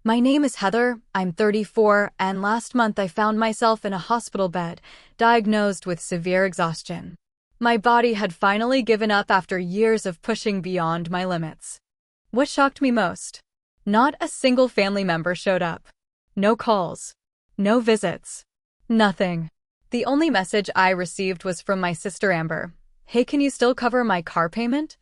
My name is Heather, I'm 34, and last month I found myself in a hospital bed, diagnosed with severe exhaustion. My body had finally given up after years of pushing beyond my limits. What shocked me most? Not a single family member showed up. No calls. No visits. Nothing. The only message I received was from my sister Amber. Hey, can you still cover my car payment?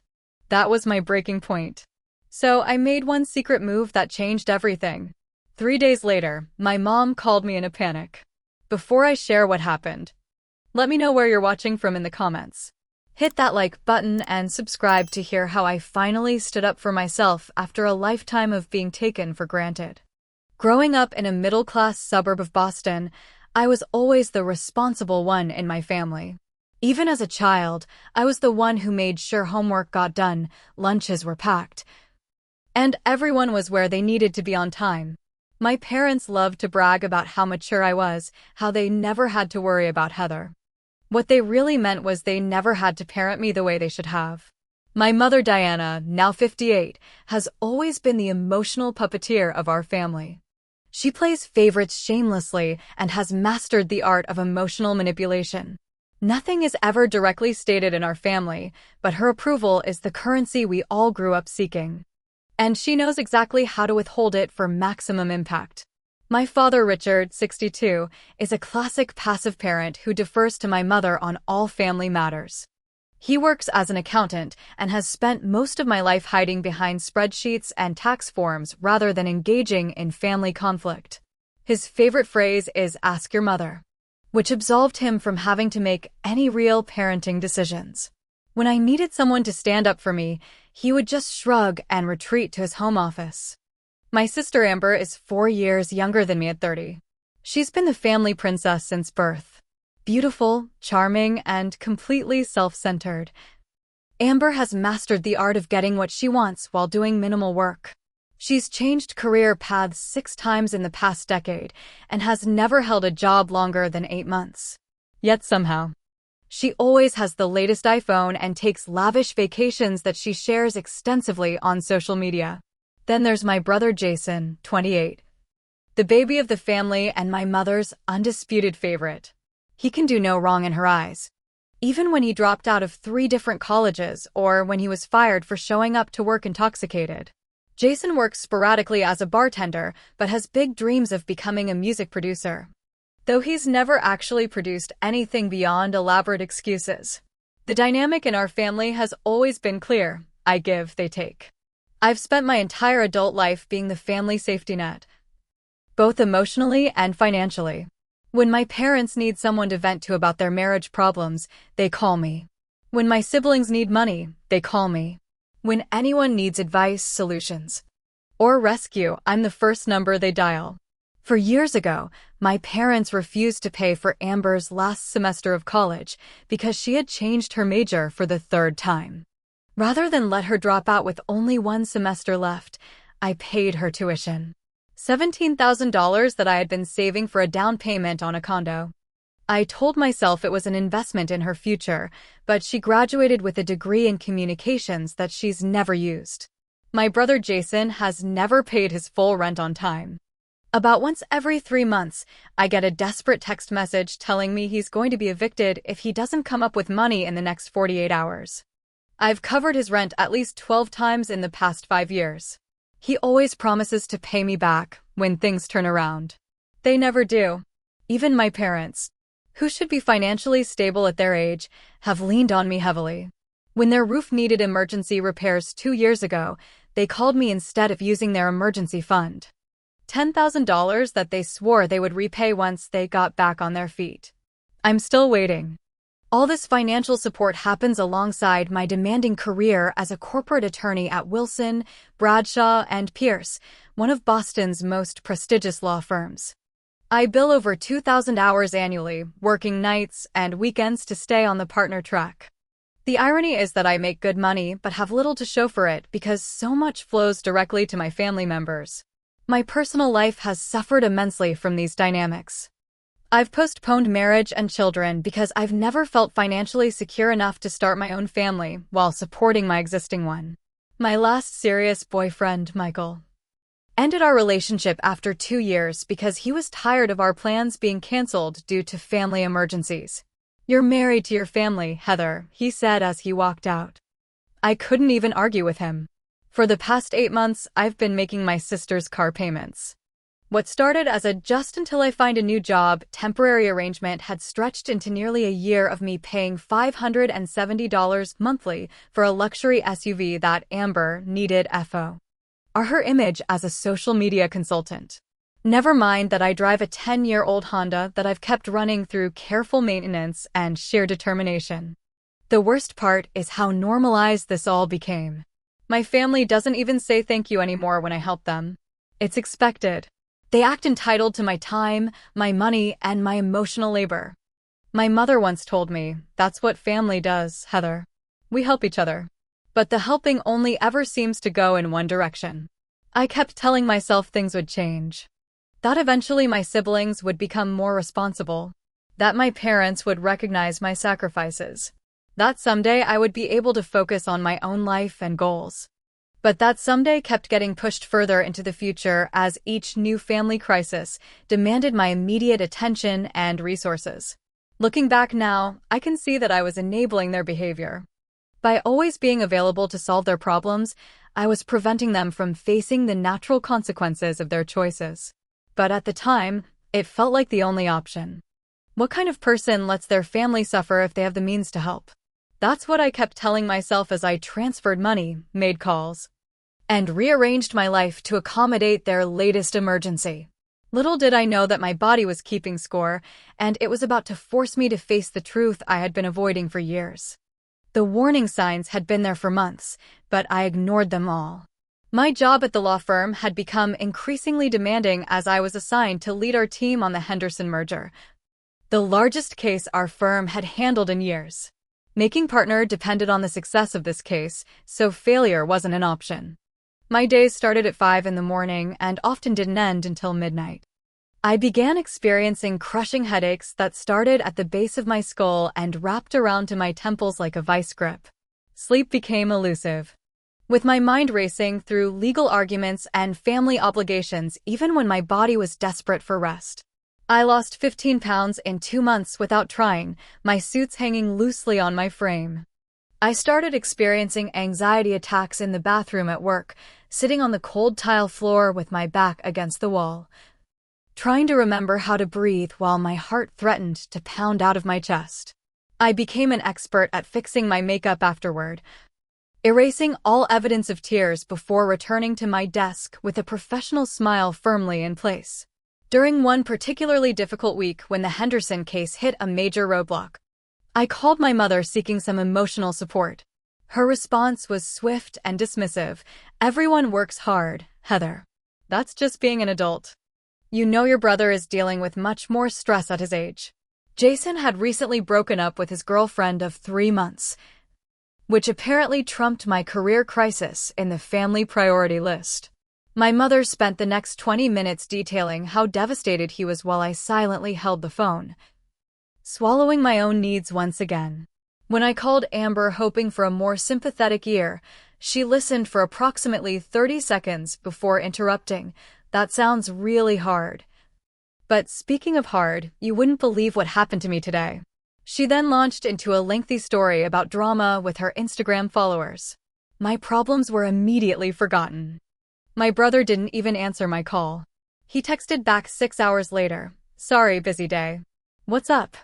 That was my breaking point. So I made one secret move that changed everything. 3 days later, my mom called me in a panic. Before I share what happened, let me know where you're watching from in the comments. Hit that like button and subscribe to hear how I finally stood up for myself after a lifetime of being taken for granted. Growing up in a middle-class suburb of Boston, I was always the responsible one in my family. Even as a child, I was the one who made sure homework got done, lunches were packed, and everyone was where they needed to be on time. My parents loved to brag about how mature I was, how they never had to worry about Heather. What they really meant was they never had to parent me the way they should have. My mother Diana, now 58, has always been the emotional puppeteer of our family. She plays favorites shamelessly and has mastered the art of emotional manipulation. Nothing is ever directly stated in our family, but her approval is the currency we all grew up seeking. And she knows exactly how to withhold it for maximum impact. My father, Richard, 62, is a classic passive parent who defers to my mother on all family matters. He works as an accountant and has spent most of my life hiding behind spreadsheets and tax forms rather than engaging in family conflict. His favorite phrase is "ask your mother," which absolved him from having to make any real parenting decisions. When I needed someone to stand up for me, he would just shrug and retreat to his home office. My sister Amber is 4 years younger than me at 30. She's been the family princess since birth. Beautiful, charming, and completely self-centered. Amber has mastered the art of getting what she wants while doing minimal work. She's changed career paths 6 times in the past decade and has never held a job longer than 8 months. Yet somehow, she always has the latest iPhone and takes lavish vacations that she shares extensively on social media. Then there's my brother Jason, 28. The baby of the family and my mother's undisputed favorite. He can do no wrong in her eyes. Even when he dropped out of 3 different colleges or when he was fired for showing up to work intoxicated. Jason works sporadically as a bartender but has big dreams of becoming a music producer. Though he's never actually produced anything beyond elaborate excuses. The dynamic in our family has always been clear. I give, they take. I've spent my entire adult life being the family safety net, both emotionally and financially. When my parents need someone to vent to about their marriage problems, they call me. When my siblings need money, they call me. When anyone needs advice, solutions, or rescue, I'm the first number they dial. For years ago, my parents refused to pay for Amber's last semester of college because she had changed her major for the 3rd time. Rather than let her drop out with only 1 semester left, I paid her tuition. $17,000 that I had been saving for a down payment on a condo. I told myself it was an investment in her future, but she graduated with a degree in communications that she's never used. My brother Jason has never paid his full rent on time. About once every 3 months, I get a desperate text message telling me he's going to be evicted if he doesn't come up with money in the next 48 hours. I've covered his rent at least 12 times in the past 5 years. He always promises to pay me back when things turn around. They never do. Even my parents, who should be financially stable at their age, have leaned on me heavily. When their roof needed emergency repairs 2 years ago, they called me instead of using their emergency fund. $10,000 that they swore they would repay once they got back on their feet. I'm still waiting. All this financial support happens alongside my demanding career as a corporate attorney at Wilson, Bradshaw, and Pierce, one of Boston's most prestigious law firms. I bill over 2,000 hours annually, working nights and weekends to stay on the partner track. The irony is that I make good money but have little to show for it because so much flows directly to my family members. My personal life has suffered immensely from these dynamics. I've postponed marriage and children because I've never felt financially secure enough to start my own family while supporting my existing one. My last serious boyfriend, Michael, ended our relationship after 2 years because he was tired of our plans being canceled due to family emergencies. "You're married to your family, Heather," he said as he walked out. I couldn't even argue with him. For the past 8 months, I've been making my sister's car payments. What started as a just until I find a new job temporary arrangement had stretched into nearly a year of me paying $570 monthly for a luxury SUV that Amber needed FO. Are her image as a social media consultant. Never mind that I drive a 10-year-old Honda that I've kept running through careful maintenance and sheer determination. The worst part is how normalized this all became. My family doesn't even say thank you anymore when I help them. It's expected. They act entitled to my time, my money, and my emotional labor. My mother once told me, "That's what family does, Heather. We help each other." But the helping only ever seems to go in one direction. I kept telling myself things would change. That eventually my siblings would become more responsible. That my parents would recognize my sacrifices. That someday I would be able to focus on my own life and goals. But that someday kept getting pushed further into the future as each new family crisis demanded my immediate attention and resources. Looking back now, I can see that I was enabling their behavior. By always being available to solve their problems, I was preventing them from facing the natural consequences of their choices. But at the time, it felt like the only option. What kind of person lets their family suffer if they have the means to help? That's what I kept telling myself as I transferred money, made calls, and rearranged my life to accommodate their latest emergency. Little did I know that my body was keeping score, and it was about to force me to face the truth I had been avoiding for years. The warning signs had been there for months, but I ignored them all. My job at the law firm had become increasingly demanding as I was assigned to lead our team on the Henderson merger, the largest case our firm had handled in years. Making partner depended on the success of this case, so failure wasn't an option. My days started at 5 in the morning and often didn't end until midnight. I began experiencing crushing headaches that started at the base of my skull and wrapped around to my temples like a vice grip. Sleep became elusive, with my mind racing through legal arguments and family obligations even when my body was desperate for rest. I lost 15 pounds in 2 months without trying, my suits hanging loosely on my frame. I started experiencing anxiety attacks in the bathroom at work, sitting on the cold tile floor with my back against the wall, trying to remember how to breathe while my heart threatened to pound out of my chest. I became an expert at fixing my makeup afterward, erasing all evidence of tears before returning to my desk with a professional smile firmly in place. During one particularly difficult week when the Henderson case hit a major roadblock, I called my mother seeking some emotional support. Her response was swift and dismissive. "Everyone works hard, Heather. That's just being an adult. You know your brother is dealing with much more stress at his age." Jason had recently broken up with his girlfriend of 3 months, which apparently trumped my career crisis in the family priority list. My mother spent the next 20 minutes detailing how devastated he was while I silently held the phone, swallowing my own needs once again. When I called Amber hoping for a more sympathetic ear, she listened for approximately 30 seconds before interrupting. "That sounds really hard. But speaking of hard, you wouldn't believe what happened to me today." She then launched into a lengthy story about drama with her Instagram followers. My problems were immediately forgotten. My brother didn't even answer my call. He texted back 6 hours later, "Sorry, busy day. What's up?"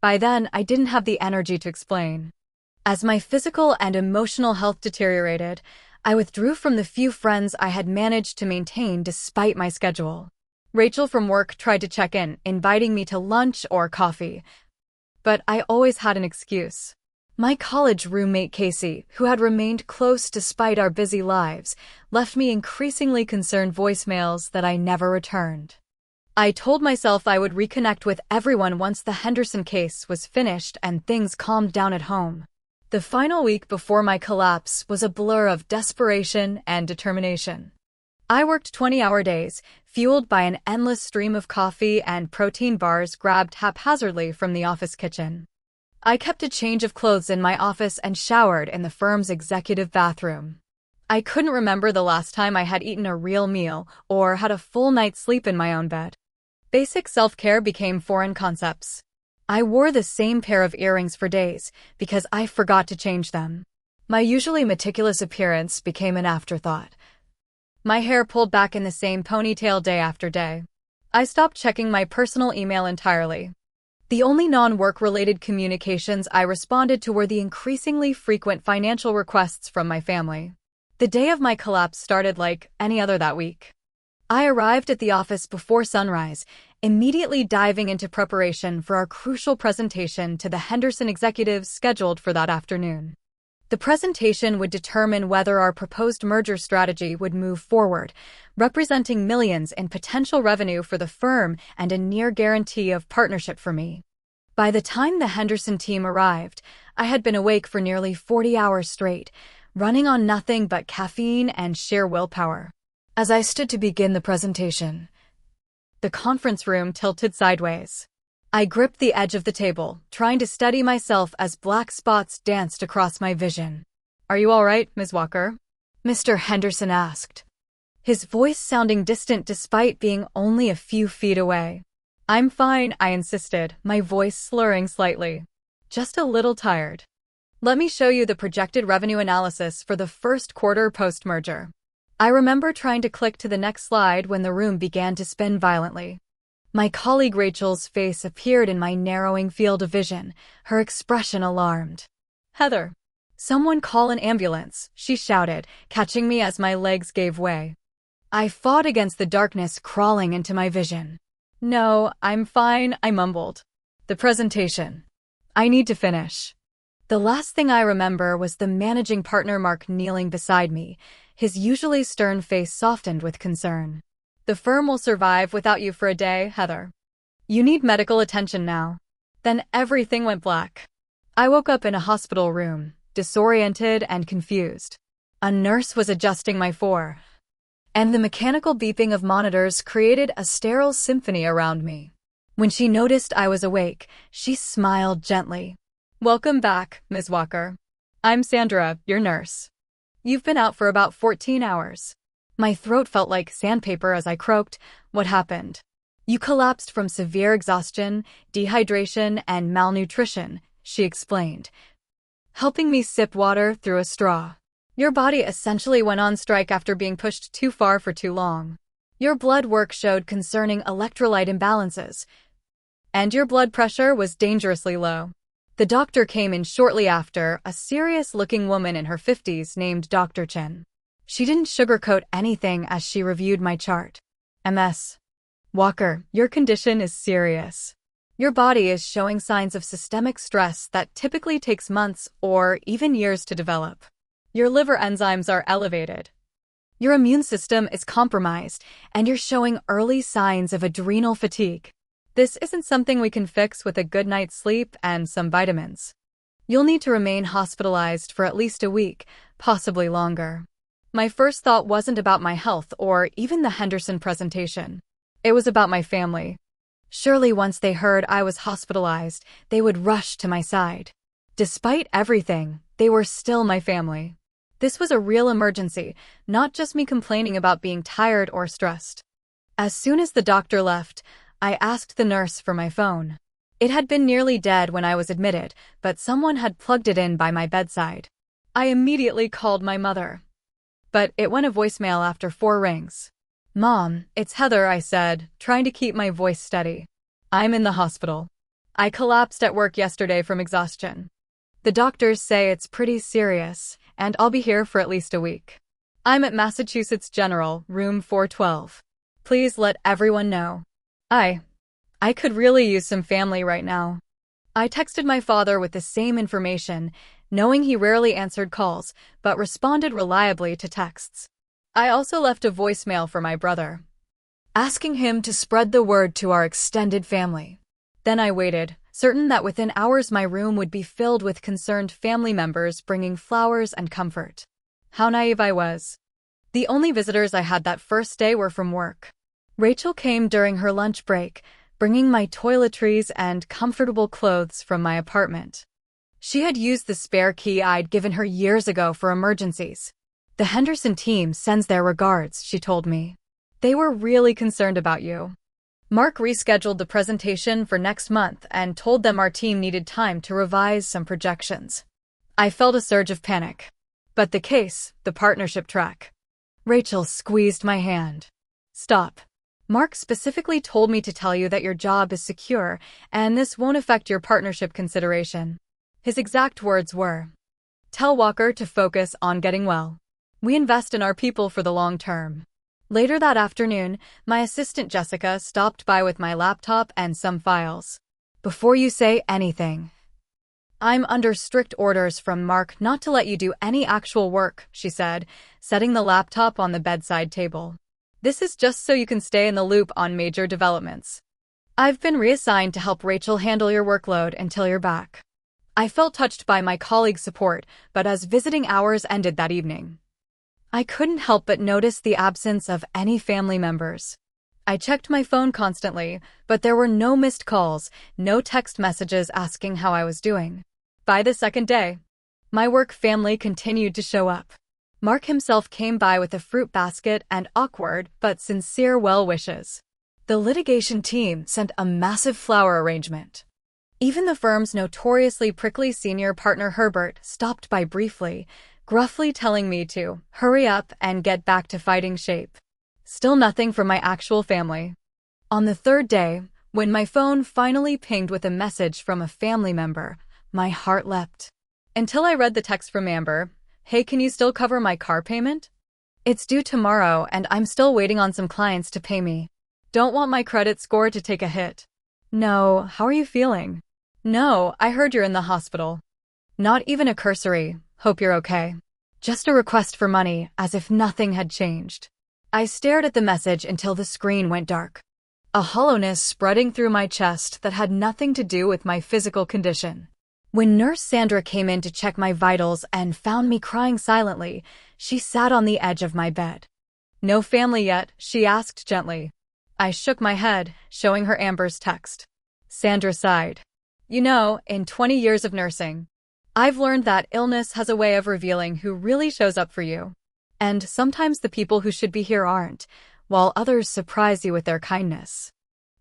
By then, I didn't have the energy to explain. As my physical and emotional health deteriorated, I withdrew from the few friends I had managed to maintain despite my schedule. Rachel from work tried to check in, inviting me to lunch or coffee, but I always had an excuse. My college roommate Casey, who had remained close despite our busy lives, left me increasingly concerned voicemails that I never returned. I told myself I would reconnect with everyone once the Henderson case was finished and things calmed down at home. The final week before my collapse was a blur of desperation and determination. I worked 20-hour days, fueled by an endless stream of coffee and protein bars grabbed haphazardly from the office kitchen. I kept a change of clothes in my office and showered in the firm's executive bathroom. I couldn't remember the last time I had eaten a real meal or had a full night's sleep in my own bed. Basic self-care became foreign concepts. I wore the same pair of earrings for days because I forgot to change them. My usually meticulous appearance became an afterthought. My hair pulled back in the same ponytail day after day. I stopped checking my personal email entirely. The only non-work-related communications I responded to were the increasingly frequent financial requests from my family. The day of my collapse started like any other that week. I arrived at the office before sunrise, immediately diving into preparation for our crucial presentation to the Henderson executives scheduled for that afternoon. The presentation would determine whether our proposed merger strategy would move forward, representing millions in potential revenue for the firm and a near guarantee of partnership for me. By the time the Henderson team arrived, I had been awake for nearly 40 hours straight, running on nothing but caffeine and sheer willpower. As I stood to begin the presentation, the conference room tilted sideways. I gripped the edge of the table, trying to steady myself as black spots danced across my vision. "Are you all right, Ms. Walker?" Mr. Henderson asked, his voice sounding distant despite being only a few feet away. "I'm fine," I insisted, my voice slurring slightly. "Just a little tired. Let me show you the projected revenue analysis for the first quarter post-merger." I remember trying to click to the next slide when the room began to spin violently. My colleague Rachel's face appeared in my narrowing field of vision, her expression alarmed. "Heather, someone call an ambulance," she shouted, catching me as my legs gave way. I fought against the darkness crawling into my vision. "No, I'm fine," I mumbled. "The presentation. I need to finish." The last thing I remember was the managing partner Mark kneeling beside me, his usually stern face softened with concern. "The firm will survive without you for a day, Heather. You need medical attention now." Then everything went black. I woke up in a hospital room, disoriented and confused. A nurse was adjusting my and the mechanical beeping of monitors created a sterile symphony around me. When she noticed I was awake, she smiled gently. "Welcome back, Ms. Walker. I'm Sandra, your nurse. You've been out for about 14 hours. My throat felt like sandpaper as I croaked. "What happened?" "You collapsed from severe exhaustion, dehydration, and malnutrition," she explained, helping me sip water through a straw. "Your body essentially went on strike after being pushed too far for too long. Your blood work showed concerning electrolyte imbalances, and your blood pressure was dangerously low." The doctor came in shortly after, a serious-looking woman in her 50s named Dr. Chen. She didn't sugarcoat anything as she reviewed my chart. "Ms. Walker, your condition is serious. Your body is showing signs of systemic stress that typically takes months or even years to develop. Your liver enzymes are elevated. Your immune system is compromised, and you're showing early signs of adrenal fatigue. This isn't something we can fix with a good night's sleep and some vitamins. You'll need to remain hospitalized for at least a week, possibly longer." My first thought wasn't about my health or even the Henderson presentation. It was about my family. Surely once they heard I was hospitalized, they would rush to my side. Despite everything, they were still my family. This was a real emergency, not just me complaining about being tired or stressed. As soon as the doctor left, I asked the nurse for my phone. It had been nearly dead when I was admitted, but someone had plugged it in by my bedside. I immediately called my mother, but it went a voicemail after 4 rings. "Mom, it's Heather," I said, trying to keep my voice steady. "I'm in the hospital. I collapsed at work yesterday from exhaustion. The doctors say it's pretty serious, and I'll be here for at least a week. I'm at Massachusetts General, room 412. Please let everyone know. I could really use some family right now." I texted my father with the same information, knowing he rarely answered calls, but responded reliably to texts. I also left a voicemail for my brother, asking him to spread the word to our extended family. Then I waited, certain that within hours my room would be filled with concerned family members bringing flowers and comfort. How naive I was. The only visitors I had that first day were from work. Rachel came during her lunch break, bringing my toiletries and comfortable clothes from my apartment. She had used the spare key I'd given her years ago for emergencies. "The Henderson team sends their regards," she told me. "They were really concerned about you." Mark rescheduled the presentation for next month and told them our team needed time to revise some projections. I felt a surge of panic. But the partnership track. Rachel squeezed my hand. "Stop. Mark specifically told me to tell you that your job is secure and this won't affect your partnership consideration." His exact words were, "Tell Walker to focus on getting well. We invest in our people for the long term." Later that afternoon, my assistant Jessica stopped by with my laptop and some files. "Before you say anything, I'm under strict orders from Mark not to let you do any actual work," she said, setting the laptop on the bedside table. "This is just so you can stay in the loop on major developments. I've been reassigned to help Rachel handle your workload until you're back." I felt touched by my colleague's support, but as visiting hours ended that evening, I couldn't help but notice the absence of any family members. I checked my phone constantly, but there were no missed calls, no text messages asking how I was doing. By the second day, my work family continued to show up. Mark himself came by with a fruit basket and awkward but sincere well wishes. The litigation team sent a massive flower arrangement. Even the firm's notoriously prickly senior partner Herbert stopped by briefly, gruffly telling me to hurry up and get back to fighting shape. Still nothing from my actual family. On the third day, when my phone finally pinged with a message from a family member, my heart leapt. Until I read the text from Amber, "Hey, can you still cover my car payment? It's due tomorrow and I'm still waiting on some clients to pay me. Don't want my credit score to take a hit. No, how are you feeling? No, I heard you're in the hospital. Not even a cursory, hope you're okay. Just a request for money, as if nothing had changed." I stared at the message until the screen went dark. A hollowness spreading through my chest that had nothing to do with my physical condition. When Nurse Sandra came in to check my vitals and found me crying silently, she sat on the edge of my bed. "No family yet?" she asked gently. I shook my head, showing her Amber's text. Sandra sighed. "You know, in 20 years of nursing, I've learned that illness has a way of revealing who really shows up for you. And sometimes the people who should be here aren't, while others surprise you with their kindness."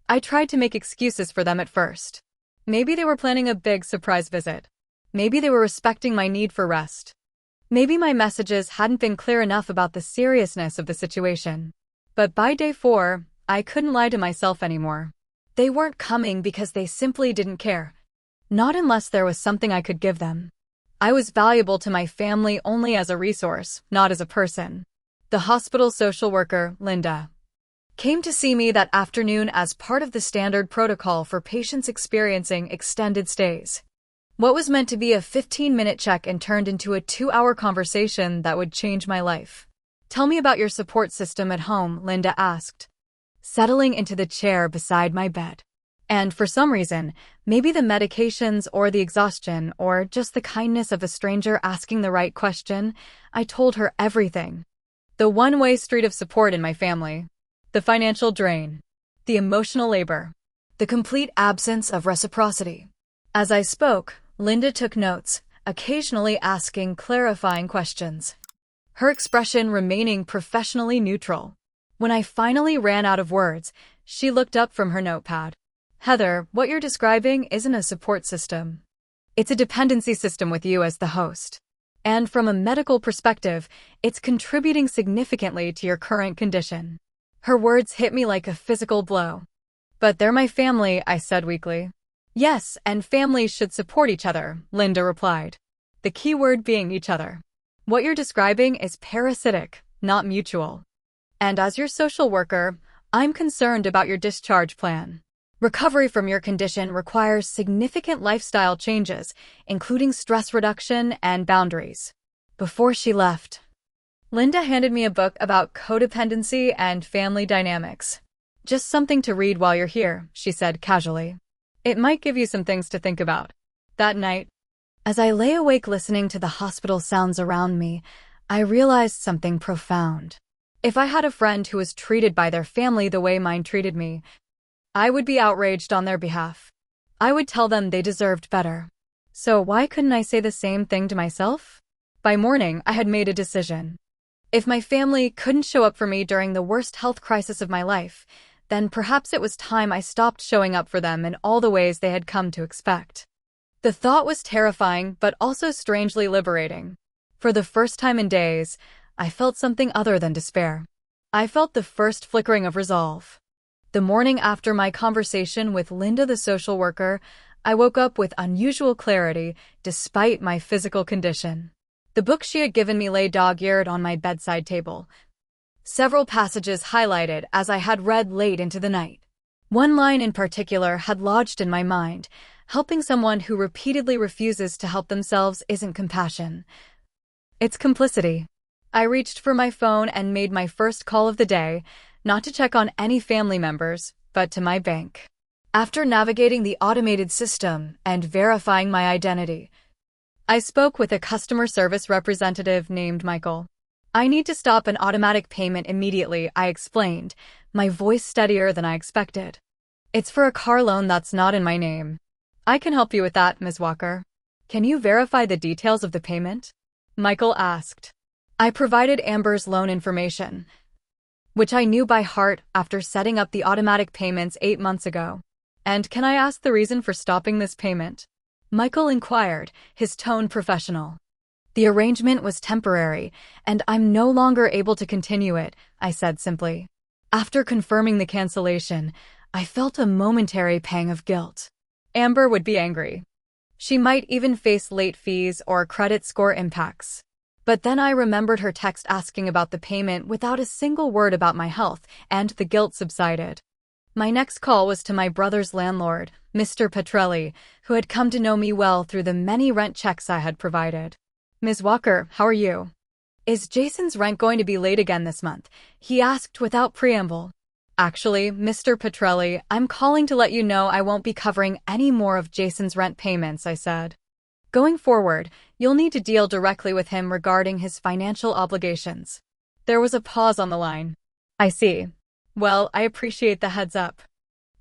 I tried to make excuses for them at first. Maybe they were planning a big surprise visit. Maybe they were respecting my need for rest. Maybe my messages hadn't been clear enough about the seriousness of the situation. But by day 4, I couldn't lie to myself anymore. They weren't coming because they simply didn't care. Not unless there was something I could give them. I was valuable to my family only as a resource, not as a person. The hospital social worker, Linda, came to see me that afternoon as part of the standard protocol for patients experiencing extended stays. What was meant to be a 15-minute check-in turned into a 2-hour conversation that would change my life. "Tell me about your support system at home," Linda asked, settling into the chair beside my bed. And for some reason, maybe the medications or the exhaustion or just the kindness of a stranger asking the right question, I told her everything. The one-way street of support in my family. The financial drain. The emotional labor. The complete absence of reciprocity. As I spoke, Linda took notes, occasionally asking clarifying questions. Her expression remaining professionally neutral. When I finally ran out of words, she looked up from her notepad. "Heather, what you're describing isn't a support system. It's a dependency system with you as the host. And from a medical perspective, it's contributing significantly to your current condition." Her words hit me like a physical blow. "But they're my family," I said weakly. "Yes, and families should support each other," Linda replied. The key word being each other. "What you're describing is parasitic, not mutual. And as your social worker, I'm concerned about your discharge plan. Recovery from your condition requires significant lifestyle changes, including stress reduction and boundaries." Before she left, Linda handed me a book about codependency and family dynamics. "Just something to read while you're here," she said casually. "It might give you some things to think about." That night, as I lay awake listening to the hospital sounds around me, I realized something profound. If I had a friend who was treated by their family the way mine treated me, I would be outraged on their behalf. I would tell them they deserved better. So why couldn't I say the same thing to myself? By morning, I had made a decision. If my family couldn't show up for me during the worst health crisis of my life, then perhaps it was time I stopped showing up for them in all the ways they had come to expect. The thought was terrifying, but also strangely liberating. For the first time in days, I felt something other than despair. I felt the first flickering of resolve. The morning after my conversation with Linda, the social worker, I woke up with unusual clarity despite my physical condition. The book she had given me lay dog-eared on my bedside table, several passages highlighted as I had read late into the night. One line in particular had lodged in my mind: helping someone who repeatedly refuses to help themselves isn't compassion. It's complicity. I reached for my phone and made my first call of the day, not to check on any family members, but to my bank. After navigating the automated system and verifying my identity, I spoke with a customer service representative named Michael. "I need to stop an automatic payment immediately," I explained, my voice steadier than I expected. "It's for a car loan that's not in my name." "I can help you with that, Ms. Walker. Can you verify the details of the payment?" Michael asked. I provided Amber's loan information, which I knew by heart after setting up the automatic payments 8 months ago. "And can I ask the reason for stopping this payment?" Michael inquired, his tone professional. "The arrangement was temporary, and I'm no longer able to continue it," I said simply. After confirming the cancellation, I felt a momentary pang of guilt. Amber would be angry. She might even face late fees or credit score impacts. But then I remembered her text asking about the payment without a single word about my health, and the guilt subsided. My next call was to my brother's landlord, Mr. Petrelli, who had come to know me well through the many rent checks I had provided. "Ms. Walker, how are you? Is Jason's rent going to be late again this month?" he asked without preamble. "Actually, Mr. Petrelli, I'm calling to let you know I won't be covering any more of Jason's rent payments," I said. "Going forward, you'll need to deal directly with him regarding his financial obligations." There was a pause on the line. "I see. Well, I appreciate the heads up.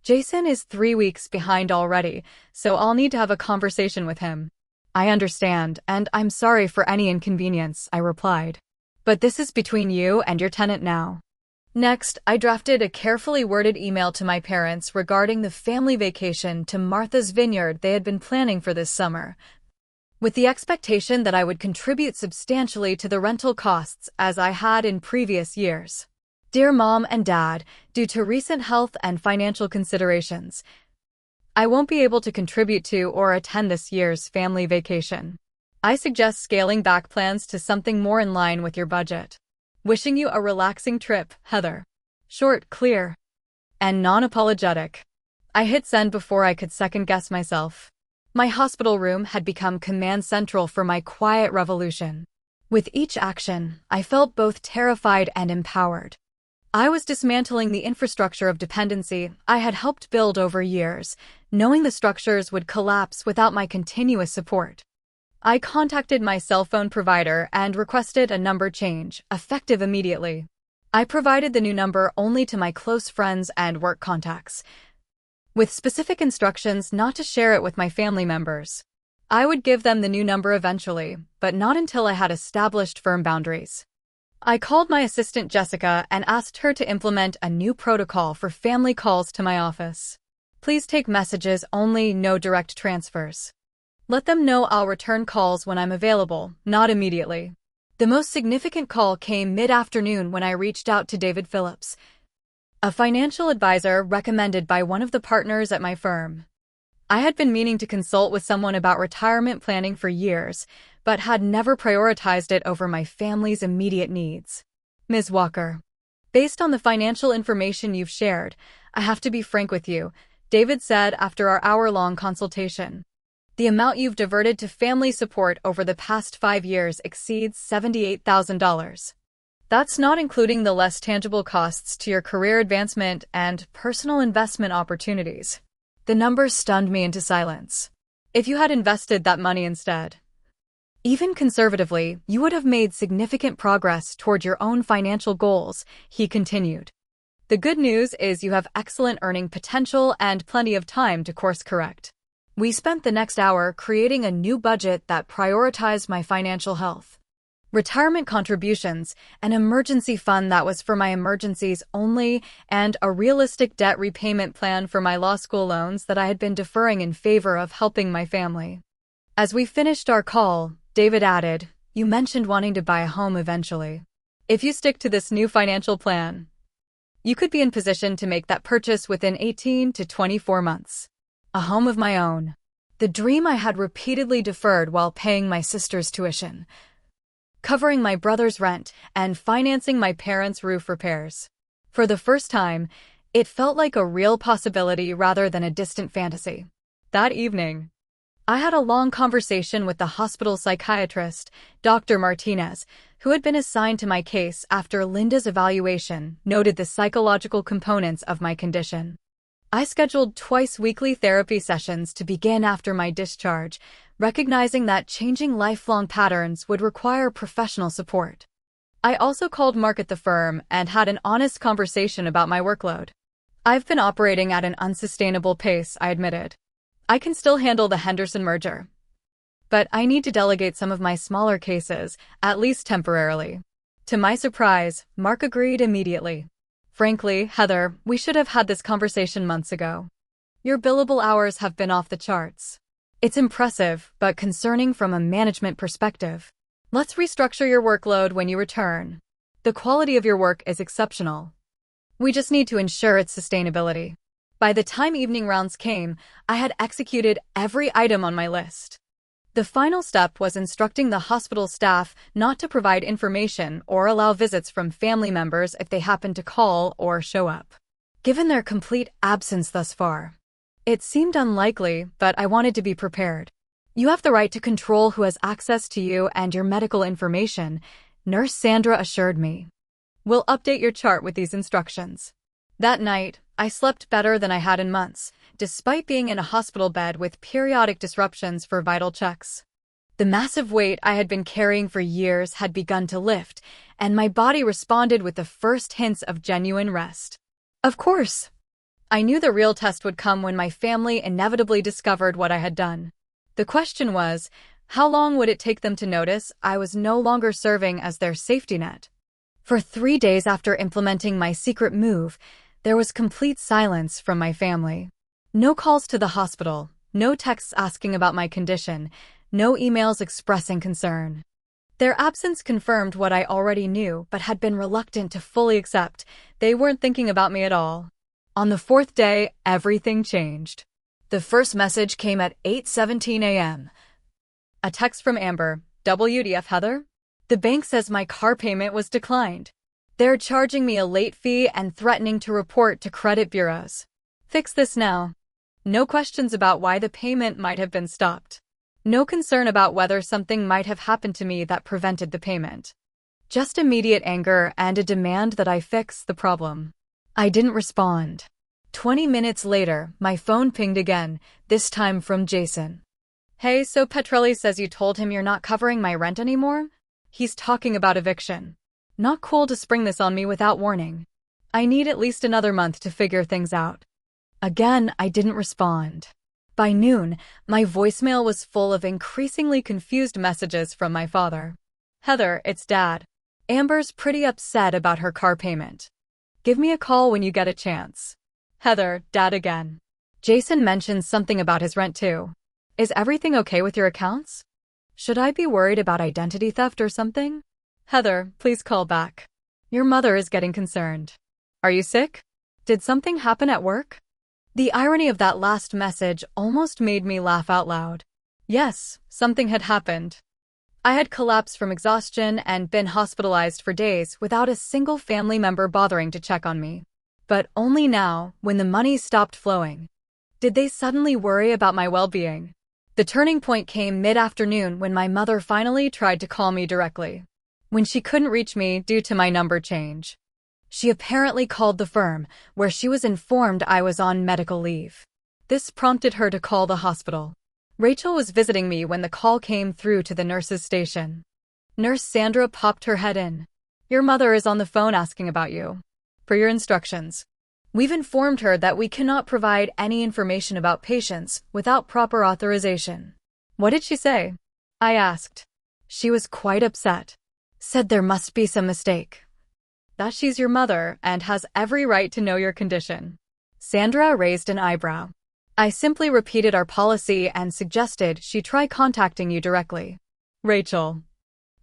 Jason is 3 weeks behind already, so I'll need to have a conversation with him." "I understand, and I'm sorry for any inconvenience," I replied. "But this is between you and your tenant now." Next, I drafted a carefully worded email to my parents regarding the family vacation to Martha's Vineyard they had been planning for this summer, with the expectation that I would contribute substantially to the rental costs as I had in previous years. "Dear Mom and Dad, due to recent health and financial considerations, I won't be able to contribute to or attend this year's family vacation. I suggest scaling back plans to something more in line with your budget. Wishing you a relaxing trip, Heather." Short, clear, and non-apologetic. I hit send before I could second-guess myself. My hospital room had become command central for my quiet revolution. With each action, I felt both terrified and empowered. I was dismantling the infrastructure of dependency I had helped build over years, knowing the structures would collapse without my continuous support. I contacted my cell phone provider and requested a number change, effective immediately. I provided the new number only to my close friends and work contacts, with specific instructions not to share it with my family members. I would give them the new number eventually, but not until I had established firm boundaries. I called my assistant Jessica and asked her to implement a new protocol for family calls to my office. "Please take messages only, no direct transfers. Let them know I'll return calls when I'm available, not immediately." The most significant call came mid-afternoon when I reached out to David Phillips, a financial advisor recommended by one of the partners at my firm. I had been meaning to consult with someone about retirement planning for years, but had never prioritized it over my family's immediate needs. "Ms. Walker, based on the financial information you've shared, I have to be frank with you," David said after our hour-long consultation. "The amount you've diverted to family support over the past 5 years exceeds $78,000. That's not including the less tangible costs to your career advancement and personal investment opportunities." The numbers stunned me into silence. "If you had invested that money instead, even conservatively, you would have made significant progress toward your own financial goals," he continued. "The good news is you have excellent earning potential and plenty of time to course correct." We spent the next hour creating a new budget that prioritized my financial health. retirement contributions, an emergency fund that was for my emergencies only, and a realistic debt repayment plan for my law school loans that I had been deferring in favor of helping my family. As we finished our call, David added, "You mentioned wanting to buy a home eventually. If you stick to this new financial plan, you could be in position to make that purchase within 18 to 24 months. A home of my own. The dream I had repeatedly deferred while paying my sister's tuition, covering my brother's rent, and financing my parents' roof repairs. For the first time, it felt like a real possibility rather than a distant fantasy." That evening, I had a long conversation with the hospital psychiatrist, Dr. Martinez, who had been assigned to my case after Linda's evaluation noted the psychological components of my condition. I scheduled twice-weekly therapy sessions to begin after my discharge, recognizing that changing lifelong patterns would require professional support. I also called Mark at the firm and had an honest conversation about my workload. "I've been operating at an unsustainable pace," I admitted. "I can still handle the Henderson merger, but I need to delegate some of my smaller cases, at least temporarily." To my surprise, Mark agreed immediately. "Frankly, Heather, we should have had this conversation months ago. Your billable hours have been off the charts. It's impressive, but concerning from a management perspective. Let's restructure your workload when you return. The quality of your work is exceptional. We just need to ensure its sustainability." By the time evening rounds came, I had executed every item on my list. The final step was instructing the hospital staff not to provide information or allow visits from family members if they happened to call or show up. Given their complete absence thus far, it seemed unlikely, but I wanted to be prepared. "You have the right to control who has access to you and your medical information," Nurse Sandra assured me. "We'll update your chart with these instructions." That night, I slept better than I had in months, despite being in a hospital bed with periodic disruptions for vital checks. The massive weight I had been carrying for years had begun to lift, and my body responded with the first hints of genuine rest. Of course, I knew the real test would come when my family inevitably discovered what I had done. The question was, how long would it take them to notice I was no longer serving as their safety net? For 3 days after implementing my secret move, there was complete silence from my family. No calls to the hospital, no texts asking about my condition, no emails expressing concern. Their absence confirmed what I already knew but had been reluctant to fully accept. They weren't thinking about me at all. On the 4th day, everything changed. The first message came at 8:17 a.m. A text from Amber, "WTF, Heather? The bank says my car payment was declined. They're charging me a late fee and threatening to report to credit bureaus. Fix this now." No questions about why the payment might have been stopped. No concern about whether something might have happened to me that prevented the payment. Just immediate anger and a demand that I fix the problem. I didn't respond. 20 minutes later, my phone pinged again, this time from Jason. "Hey, so Petrelli says you told him you're not covering my rent anymore? He's talking about eviction. Not cool to spring this on me without warning. I need at least another month to figure things out." Again, I didn't respond. By noon, my voicemail was full of increasingly confused messages from my father. "Heather, it's Dad. Amber's pretty upset about her car payment. Give me a call when you get a chance." "Heather, Dad again. Jason mentioned something about his rent too. Is everything okay with your accounts? Should I be worried about identity theft or something? Heather, please call back. Your mother is getting concerned. Are you sick? Did something happen at work?" The irony of that last message almost made me laugh out loud. Yes, something had happened. I had collapsed from exhaustion and been hospitalized for days without a single family member bothering to check on me. But only now, when the money stopped flowing, did they suddenly worry about my well-being. The turning point came mid-afternoon when my mother finally tried to call me directly. When she couldn't reach me due to my number change, she apparently called the firm, where she was informed I was on medical leave. This prompted her to call the hospital. Rachel was visiting me when the call came through to the nurse's station. Nurse Sandra popped her head in. "Your mother is on the phone asking about you. Per your instructions, we've informed her that we cannot provide any information about patients without proper authorization." "What did she say?" I asked. "She was quite upset. said there must be some mistake. That she's your mother and has every right to know your condition. Sandra raised an eyebrow. I simply repeated our policy and suggested she try contacting you directly. Rachel,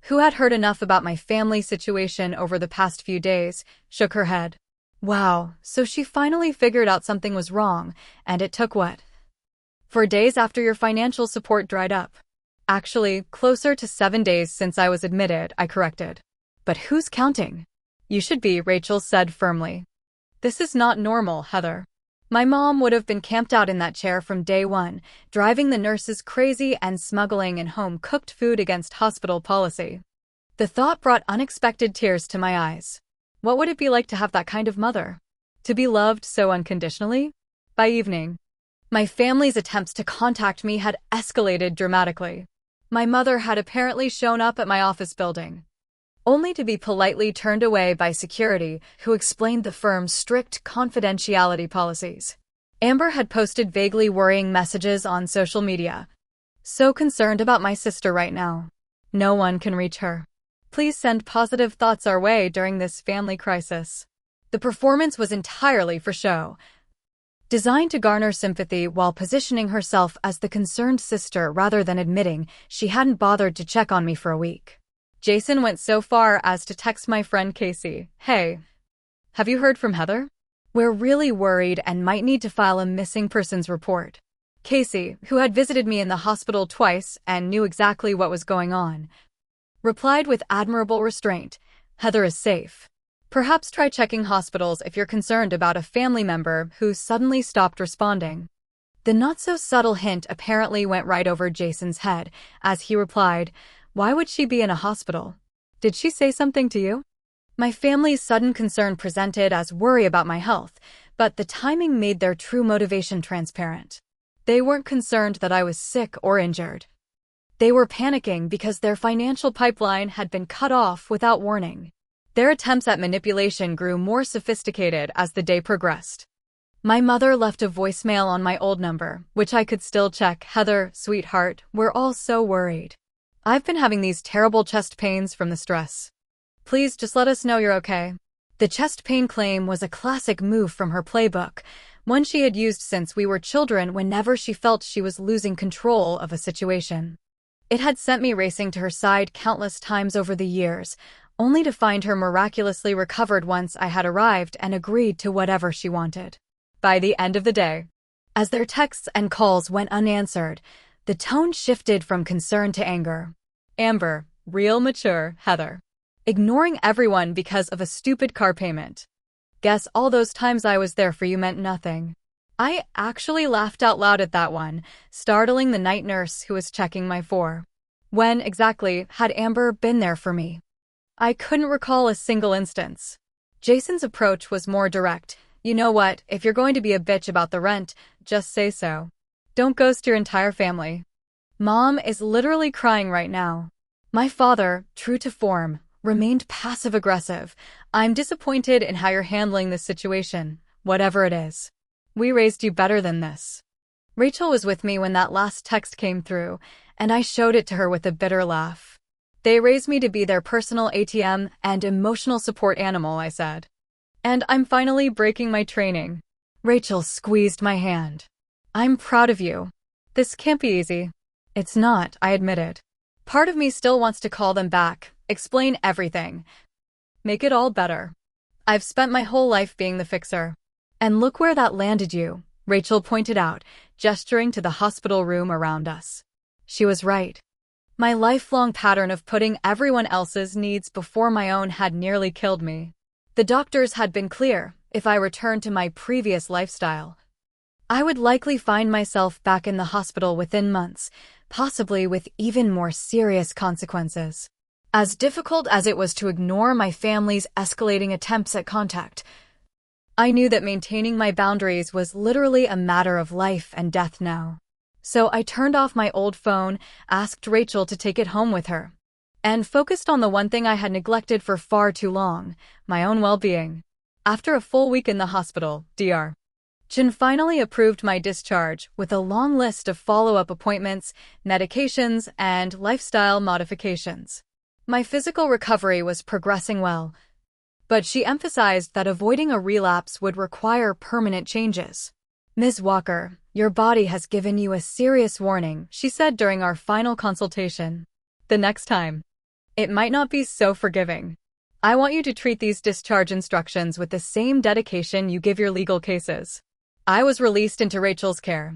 who had heard enough about my family situation over the past few days, shook her head. Wow, so she finally figured out something was wrong, and it took what? 4 days after your financial support dried up. Actually, closer to 7 days since I was admitted, I corrected. But who's counting? You should be, Rachel said firmly. This is not normal, Heather. My mom would have been camped out in that chair from day one, driving the nurses crazy and smuggling in home-cooked food against hospital policy. The thought brought unexpected tears to my eyes. What would it be like to have that kind of mother? To be loved so unconditionally? By evening, my family's attempts to contact me had escalated dramatically. My mother had apparently shown up at my office building, only to be politely turned away by security, who explained the firm's strict confidentiality policies. Amber had posted vaguely worrying messages on social media. So concerned about my sister right now. No one can reach her. Please send positive thoughts our way during this family crisis. The performance was entirely for show, designed to garner sympathy while positioning herself as the concerned sister rather than admitting she hadn't bothered to check on me for a week. Jason went so far as to text my friend Casey, "Hey, have you heard from Heather? We're really worried and might need to file a missing persons report." Casey, who had visited me in the hospital twice and knew exactly what was going on, replied with admirable restraint, "Heather is safe. Perhaps try checking hospitals if you're concerned about a family member who suddenly stopped responding." The not-so-subtle hint apparently went right over Jason's head as he replied, "Why would she be in a hospital? Did she say something to you?" My family's sudden concern presented as worry about my health, but the timing made their true motivation transparent. They weren't concerned that I was sick or injured. They were panicking because their financial pipeline had been cut off without warning. Their attempts at manipulation grew more sophisticated as the day progressed. My mother left a voicemail on my old number, which I could still check. "Heather, sweetheart, we're all so worried. I've been having these terrible chest pains from the stress. Please just let us know you're okay." The chest pain claim was a classic move from her playbook, one she had used since we were children whenever she felt she was losing control of a situation. It had sent me racing to her side countless times over the years, only to find her miraculously recovered once I had arrived and agreed to whatever she wanted. By the end of the day, as their texts and calls went unanswered, the tone shifted from concern to anger. Amber, real mature, Heather. Ignoring everyone because of a stupid car payment. Guess all those times I was there for you meant nothing. I actually laughed out loud at that one, startling the night nurse who was checking my for. When exactly had Amber been there for me? I couldn't recall a single instance. Jason's approach was more direct. "You know what, if you're going to be a bitch about the rent, just say so. Don't ghost your entire family. Mom is literally crying right now." My father, true to form, remained passive-aggressive. "I'm disappointed in how you're handling this situation, whatever it is. We raised you better than this." Rachel was with me when that last text came through, and I showed it to her with a bitter laugh. "They raised me to be their personal ATM and emotional support animal," I said. "And I'm finally breaking my training." Rachel squeezed my hand. "I'm proud of you. This can't be easy." "It's not," I admitted. Part of me still wants to call them back, explain everything, make it all better. I've spent my whole life being the fixer. "And look where that landed you," Rachel pointed out, gesturing to the hospital room around us. She was right. My lifelong pattern of putting everyone else's needs before my own had nearly killed me. The doctors had been clear: if I returned to my previous lifestyle, I would likely find myself back in the hospital within months, possibly with even more serious consequences. As difficult as it was to ignore my family's escalating attempts at contact, I knew that maintaining my boundaries was literally a matter of life and death now. So I turned off my old phone, asked Rachel to take it home with her, and focused on the one thing I had neglected for far too long: my own well-being. After a full week in the hospital, Dr. Chen finally approved my discharge with a long list of follow-up appointments, medications, and lifestyle modifications. My physical recovery was progressing well, but she emphasized that avoiding a relapse would require permanent changes. "Ms. Walker, your body has given you a serious warning," she said during our final consultation. "The next time, it might not be so forgiving. I want you to treat these discharge instructions with the same dedication you give your legal cases." I was released into Rachel's care,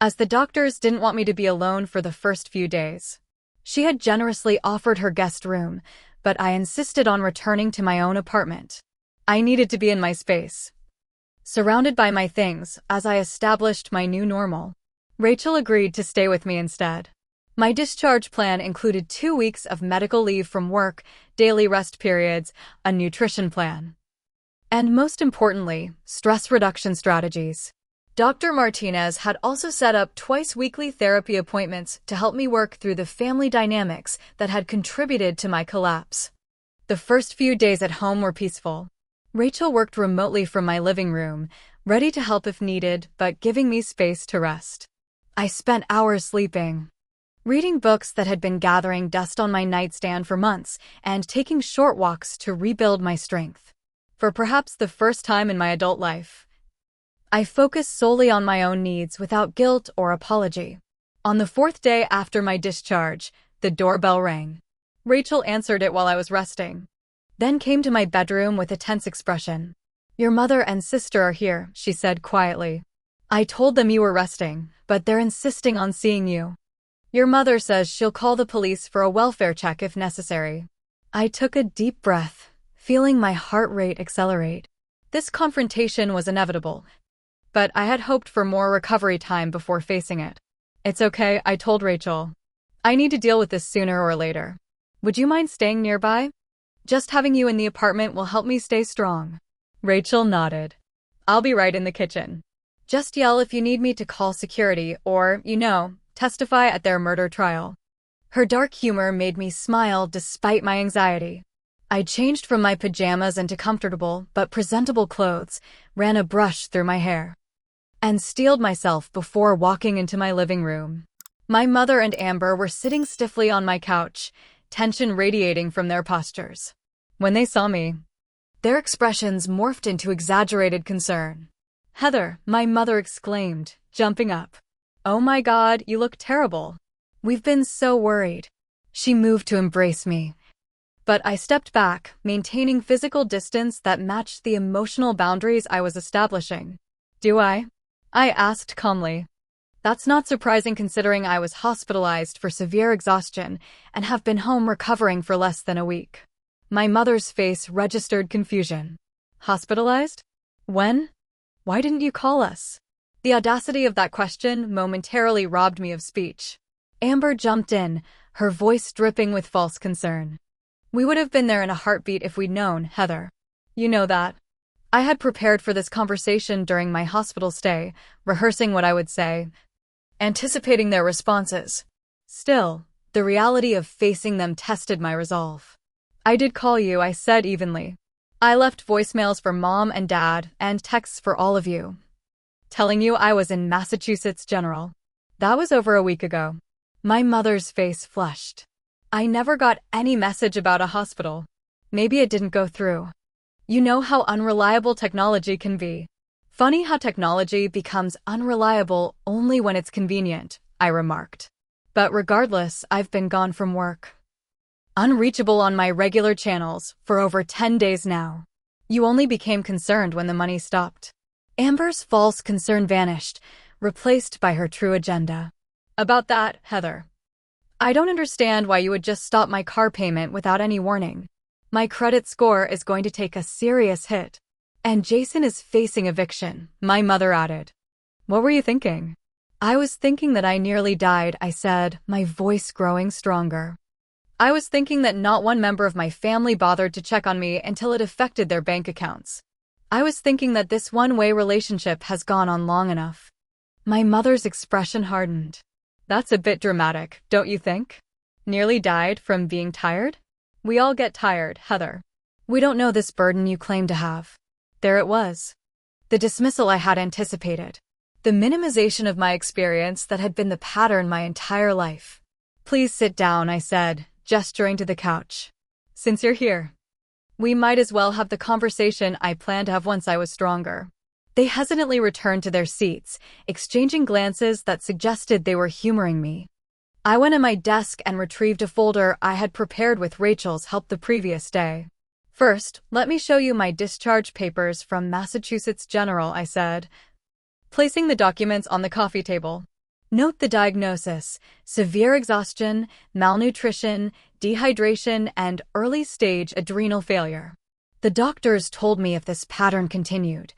as the doctors didn't want me to be alone for the first few days. She had generously offered her guest room, but I insisted on returning to my own apartment. I needed to be in my space, surrounded by my things, as I established my new normal. Rachel agreed to stay with me instead. My discharge plan included 2 weeks of medical leave from work, daily rest periods, a nutrition plan, and most importantly, stress reduction strategies. Dr. Martinez had also set up twice-weekly therapy appointments to help me work through the family dynamics that had contributed to my collapse. The first few days at home were peaceful. Rachel worked remotely from my living room, ready to help if needed, but giving me space to rest. I spent hours sleeping, reading books that had been gathering dust on my nightstand for months, and taking short walks to rebuild my strength. For perhaps the first time in my adult life, I focused solely on my own needs without guilt or apology. On the 4th day after my discharge, the doorbell rang. Rachel answered it while I was resting, then came to my bedroom with a tense expression. "Your mother and sister are here," she said quietly. "I told them you were resting, but they're insisting on seeing you. Your mother says she'll call the police for a welfare check if necessary." I took a deep breath, feeling my heart rate accelerate. This confrontation was inevitable, but I had hoped for more recovery time before facing it. "It's okay," I told Rachel. "I need to deal with this sooner or later. Would you mind staying nearby? Just having you in the apartment will help me stay strong." Rachel nodded. "I'll be right in the kitchen. Just yell if you need me to call security or, testify at their murder trial." Her dark humor made me smile despite my anxiety. I changed from my pajamas into comfortable but presentable clothes, ran a brush through my hair, and steeled myself before walking into my living room. My mother and Amber were sitting stiffly on my couch, tension radiating from their postures. When they saw me, their expressions morphed into exaggerated concern. "Heather," my mother exclaimed, jumping up. "Oh my God, you look terrible. We've been so worried." She moved to embrace me, but I stepped back, maintaining physical distance that matched the emotional boundaries I was establishing. "Do I?" I asked calmly. "That's not surprising considering I was hospitalized for severe exhaustion and have been home recovering for less than a week." My mother's face registered confusion. "Hospitalized? When? Why didn't you call us?" The audacity of that question momentarily robbed me of speech. Amber jumped in, her voice dripping with false concern. "We would have been there in a heartbeat if we'd known, Heather. You know that." I had prepared for this conversation during my hospital stay, rehearsing what I would say, anticipating their responses. Still, the reality of facing them tested my resolve. "I did call you," I said evenly. "I left voicemails for Mom and Dad and texts for all of you, telling you I was in Massachusetts General. That was over a week ago." My mother's face flushed. "I never got any message about a hospital. Maybe it didn't go through." You know how unreliable technology can be. "Funny how technology becomes unreliable only when it's convenient," I remarked. "But regardless, I've been gone from work, unreachable on my regular channels, for over 10 days now. You only became concerned when the money stopped." Amber's false concern vanished, replaced by her true agenda. "About that, Heather, I don't understand why you would just stop my car payment without any warning. My credit score is going to take a serious hit. And Jason is facing eviction," my mother added. "What were you thinking?" "I was thinking that I nearly died," I said, my voice growing stronger. "I was thinking that not one member of my family bothered to check on me until it affected their bank accounts. I was thinking that this one-way relationship has gone on long enough." My mother's expression hardened. "That's a bit dramatic, don't you think? Nearly died from being tired? We all get tired, Heather. We don't know this burden you claim to have." There it was. The dismissal I had anticipated. The minimization of my experience that had been the pattern my entire life. "Please sit down," I said, gesturing to the couch. Since you're here, we might as well have the conversation I planned to have once I was stronger. They hesitantly returned to their seats, exchanging glances that suggested they were humoring me. I went in my desk and retrieved a folder I had prepared with Rachel's help the previous day. First, let me show you my discharge papers from Massachusetts General, I said, placing the documents on the coffee table. Note the diagnosis: severe exhaustion, malnutrition, dehydration, and early-stage adrenal failure. The doctors told me if this pattern continued,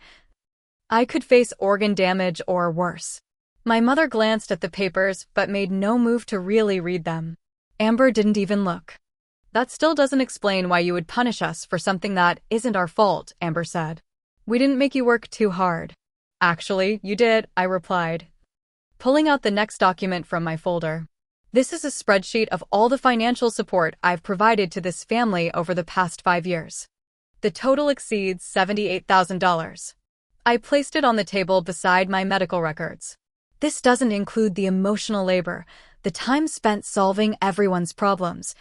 I could face organ damage or worse. My mother glanced at the papers but made no move to really read them. Amber didn't even look. That still doesn't explain why you would punish us for something that isn't our fault, Amber said. We didn't make you work too hard. Actually, you did, I replied, pulling out the next document from my folder. This is a spreadsheet of all the financial support I've provided to this family over the past 5 years. The total exceeds $78,000. I placed it on the table beside my medical records. This doesn't include the emotional labor, the time spent solving everyone's problems,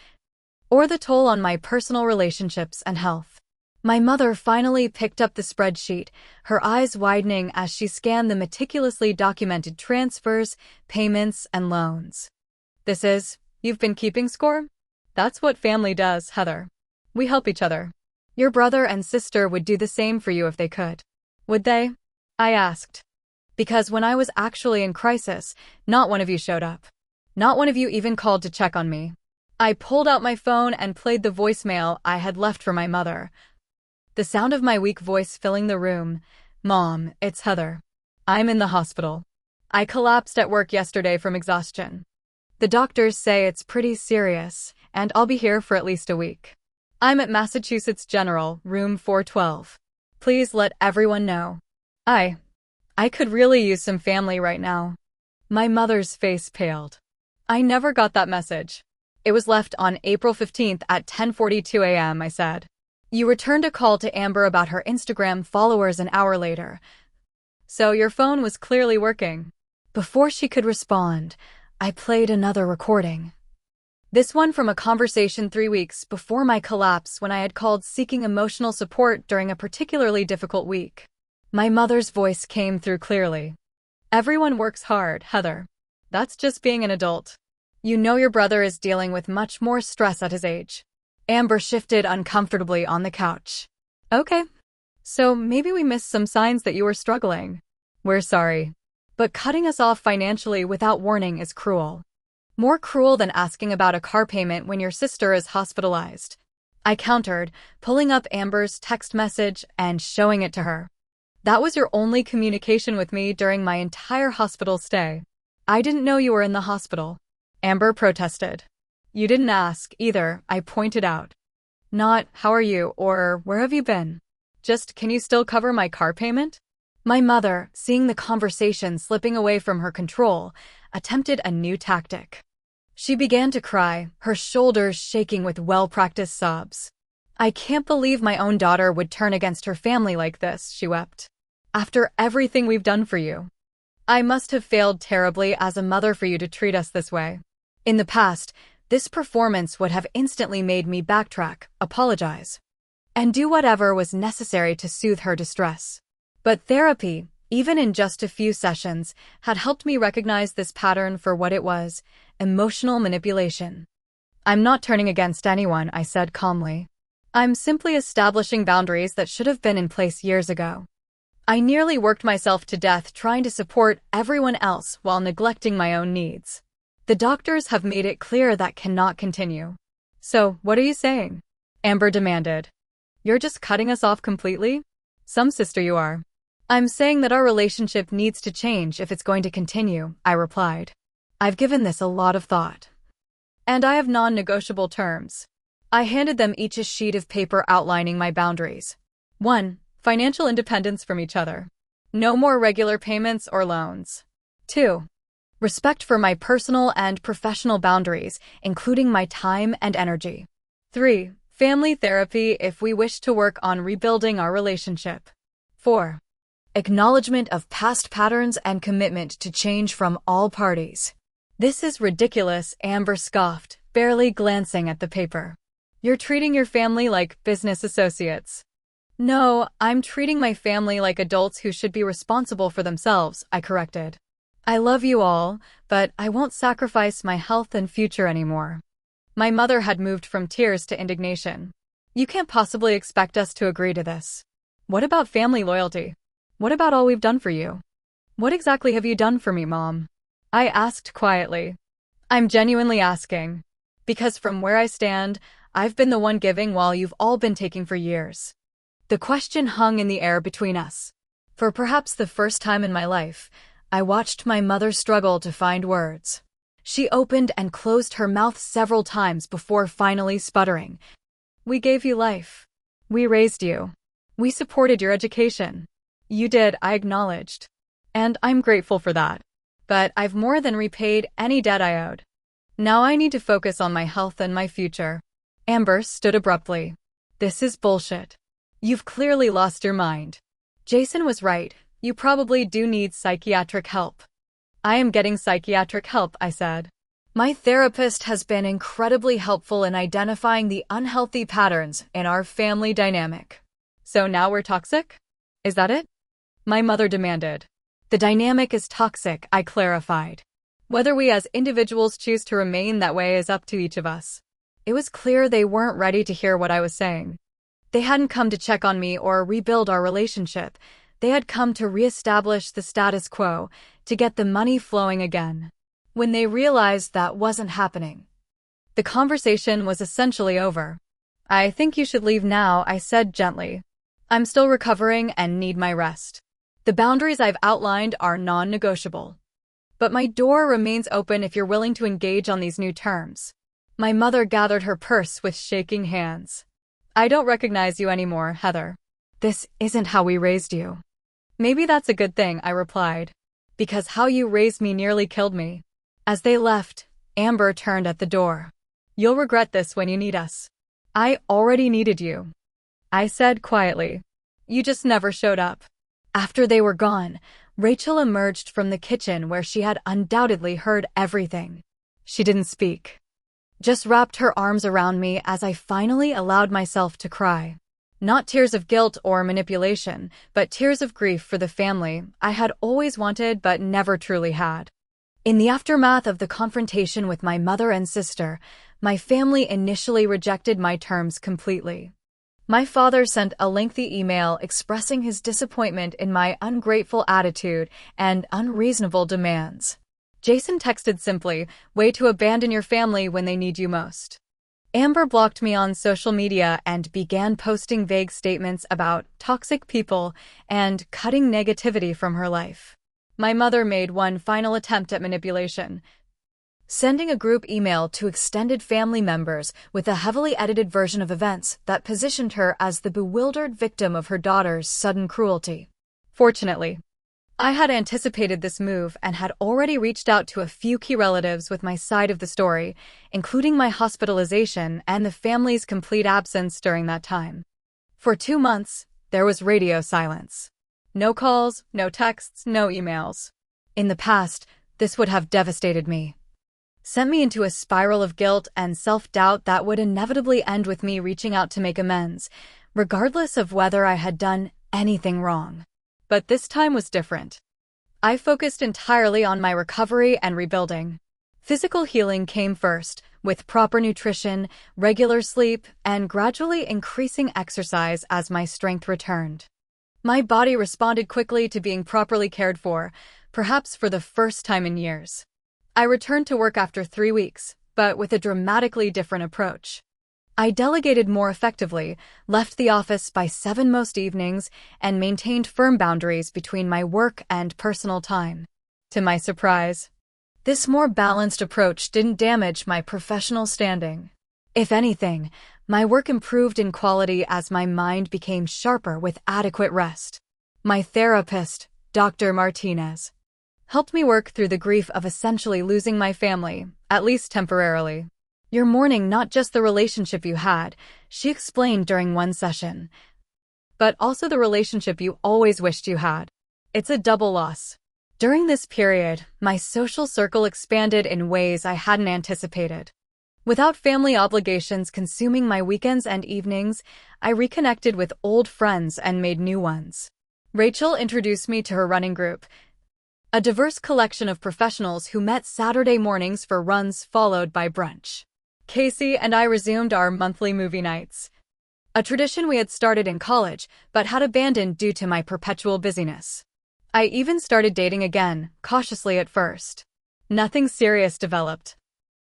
or the toll on my personal relationships and health. My mother finally picked up the spreadsheet, her eyes widening as she scanned the meticulously documented transfers, payments, and loans. You've been keeping score? That's what family does, Heather. We help each other. Your brother and sister would do the same for you if they could. Would they? I asked. Because when I was actually in crisis, not one of you showed up. Not one of you even called to check on me. I pulled out my phone and played the voicemail I had left for my mother. The sound of my weak voice filling the room. Mom, it's Heather. I'm in the hospital. I collapsed at work yesterday from exhaustion. The doctors say it's pretty serious, and I'll be here for at least a week. I'm at Massachusetts General, room 412. Please let everyone know. I could really use some family right now. My mother's face paled. I never got that message. It was left on April 15th at 10:42 a.m., I said. You returned a call to Amber about her Instagram followers an hour later. So your phone was clearly working. Before she could respond, I played another recording. This one from a conversation 3 weeks before my collapse when I had called seeking emotional support during a particularly difficult week. My mother's voice came through clearly. Everyone works hard, Heather. That's just being an adult. You know your brother is dealing with much more stress at his age. Amber shifted uncomfortably on the couch. Okay. So maybe we missed some signs that you were struggling. We're sorry. But cutting us off financially without warning is cruel. More cruel than asking about a car payment when your sister is hospitalized. I countered, pulling up Amber's text message and showing it to her. That was your only communication with me during my entire hospital stay. I didn't know you were in the hospital. Amber protested. You didn't ask, either, I pointed out. Not, how are you, or where have you been? Just, can you still cover my car payment? My mother, seeing the conversation slipping away from her control, attempted a new tactic. She began to cry, her shoulders shaking with well-practiced sobs. I can't believe my own daughter would turn against her family like this, she wept. After everything we've done for you. I must have failed terribly as a mother for you to treat us this way. In the past, this performance would have instantly made me backtrack, apologize, and do whatever was necessary to soothe her distress. But therapy, even in just a few sessions, had helped me recognize this pattern for what it was: emotional manipulation. I'm not turning against anyone, I said calmly. I'm simply establishing boundaries that should have been in place years ago. I nearly worked myself to death trying to support everyone else while neglecting my own needs. The doctors have made it clear that cannot continue. So, what are you saying? Amber demanded. You're just cutting us off completely? Some sister you are. I'm saying that our relationship needs to change if it's going to continue, I replied. I've given this a lot of thought. And I have non-negotiable terms. I handed them each a sheet of paper outlining my boundaries. 1. Financial independence from each other. No more regular payments or loans. 2. Respect for my personal and professional boundaries, including my time and energy. 3. Family therapy if we wish to work on rebuilding our relationship. 4. Acknowledgement of past patterns and commitment to change from all parties. This is ridiculous, Amber scoffed, barely glancing at the paper. You're treating your family like business associates. No, I'm treating my family like adults who should be responsible for themselves, I corrected. I love you all, but I won't sacrifice my health and future anymore. My mother had moved from tears to indignation. You can't possibly expect us to agree to this. What about family loyalty? What about all we've done for you? What exactly have you done for me, Mom? I asked quietly. I'm genuinely asking. Because from where I stand, I've been the one giving while you've all been taking for years. The question hung in the air between us. For perhaps the first time in my life, I watched my mother struggle to find words. She opened and closed her mouth several times before finally sputtering. We gave you life. We raised you. We supported your education. You did, I acknowledged. And I'm grateful for that. But I've more than repaid any debt I owed. Now I need to focus on my health and my future. Amber stood abruptly. This is bullshit. You've clearly lost your mind. Jason was right. You probably do need psychiatric help. I am getting psychiatric help, I said. My therapist has been incredibly helpful in identifying the unhealthy patterns in our family dynamic. So now we're toxic? Is that it? My mother demanded. The dynamic is toxic, I clarified. Whether we as individuals choose to remain that way is up to each of us. It was clear they weren't ready to hear what I was saying. They hadn't come to check on me or rebuild our relationship. They had come to reestablish the status quo, to get the money flowing again. When they realized that wasn't happening, the conversation was essentially over. I think you should leave now, I said gently. I'm still recovering and need my rest. The boundaries I've outlined are non-negotiable. But my door remains open if you're willing to engage on these new terms. My mother gathered her purse with shaking hands. I don't recognize you anymore, Heather. This isn't how we raised you. Maybe that's a good thing, I replied. Because how you raised me nearly killed me. As they left, Amber turned at the door. You'll regret this when you need us. I already needed you. I said quietly. You just never showed up. After they were gone, Rachel emerged from the kitchen where she had undoubtedly heard everything. She didn't speak. Just wrapped her arms around me as I finally allowed myself to cry. Not tears of guilt or manipulation, but tears of grief for the family I had always wanted but never truly had. In the aftermath of the confrontation with my mother and sister, my family initially rejected my terms completely. My father sent a lengthy email expressing his disappointment in my ungrateful attitude and unreasonable demands. Jason texted simply, "Way to abandon your family when they need you most." Amber blocked me on social media and began posting vague statements about toxic people and cutting negativity from her life. My mother made one final attempt at manipulation, sending a group email to extended family members with a heavily edited version of events that positioned her as the bewildered victim of her daughter's sudden cruelty. Fortunately, I had anticipated this move and had already reached out to a few key relatives with my side of the story, including my hospitalization and the family's complete absence during that time. For 2 months, there was radio silence. No calls, no texts, no emails. In the past, this would have devastated me. Sent me into a spiral of guilt and self-doubt that would inevitably end with me reaching out to make amends, regardless of whether I had done anything wrong. But this time was different. I focused entirely on my recovery and rebuilding. Physical healing came first, with proper nutrition, regular sleep, and gradually increasing exercise as my strength returned. My body responded quickly to being properly cared for, perhaps for the first time in years. I returned to work after 3 weeks, but with a dramatically different approach. I delegated more effectively, left the office by 7 most evenings, and maintained firm boundaries between my work and personal time. To my surprise, this more balanced approach didn't damage my professional standing. If anything, my work improved in quality as my mind became sharper with adequate rest. My therapist, Dr. Martinez, helped me work through the grief of essentially losing my family, at least temporarily. You're mourning not just the relationship you had, she explained during one session, but also the relationship you always wished you had. It's a double loss. During this period, my social circle expanded in ways I hadn't anticipated. Without family obligations consuming my weekends and evenings, I reconnected with old friends and made new ones. Rachel introduced me to her running group, a diverse collection of professionals who met Saturday mornings for runs followed by brunch. Casey and I resumed our monthly movie nights, a tradition we had started in college but had abandoned due to my perpetual busyness. I even started dating again, cautiously at first. Nothing serious developed.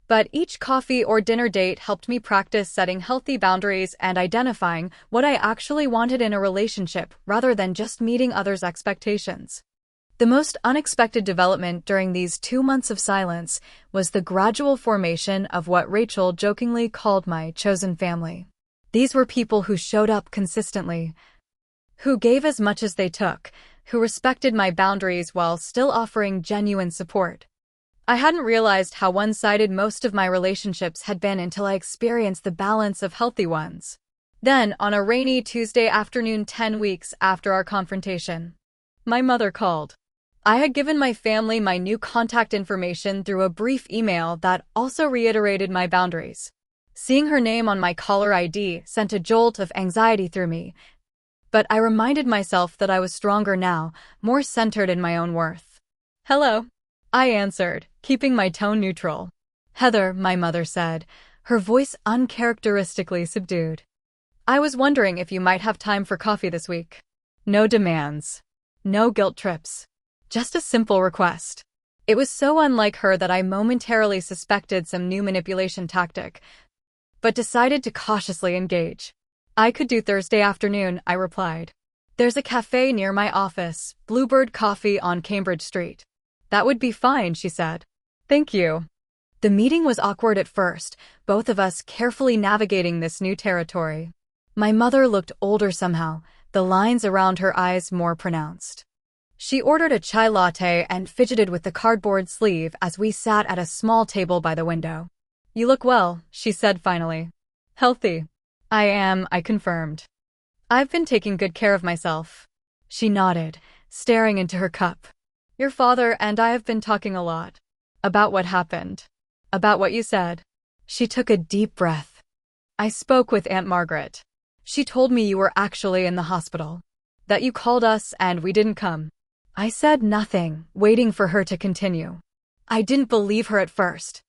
But each coffee or dinner date helped me practice setting healthy boundaries and identifying what I actually wanted in a relationship rather than just meeting others' expectations. The most unexpected development during these 2 months of silence was the gradual formation of what Rachel jokingly called my chosen family. These were people who showed up consistently, who gave as much as they took, who respected my boundaries while still offering genuine support. I hadn't realized how one-sided most of my relationships had been until I experienced the balance of healthy ones. Then, on a rainy Tuesday afternoon 10 weeks after our confrontation, my mother called. I had given my family my new contact information through a brief email that also reiterated my boundaries. Seeing her name on my caller ID sent a jolt of anxiety through me, but I reminded myself that I was stronger now, more centered in my own worth. "Hello," I answered, keeping my tone neutral. "Heather," my mother said, her voice uncharacteristically subdued. "I was wondering if you might have time for coffee this week." No demands. No guilt trips. Just a simple request. It was so unlike her that I momentarily suspected some new manipulation tactic, but decided to cautiously engage. "I could do Thursday afternoon," I replied. "There's a cafe near my office, Bluebird Coffee on Cambridge Street." "That would be fine," she said. "Thank you." The meeting was awkward at first, both of us carefully navigating this new territory. My mother looked older somehow, the lines around her eyes more pronounced. She ordered a chai latte and fidgeted with the cardboard sleeve as we sat at a small table by the window. "You look well," she said finally. "Healthy." "I am," I confirmed. "I've been taking good care of myself." She nodded, staring into her cup. "Your father and I have been talking a lot." "About what happened?" "About what you said." She took a deep breath. "I spoke with Aunt Margaret. She told me you were actually in the hospital. That you called us and we didn't come." I said nothing, waiting for her to continue. I didn't believe her at first.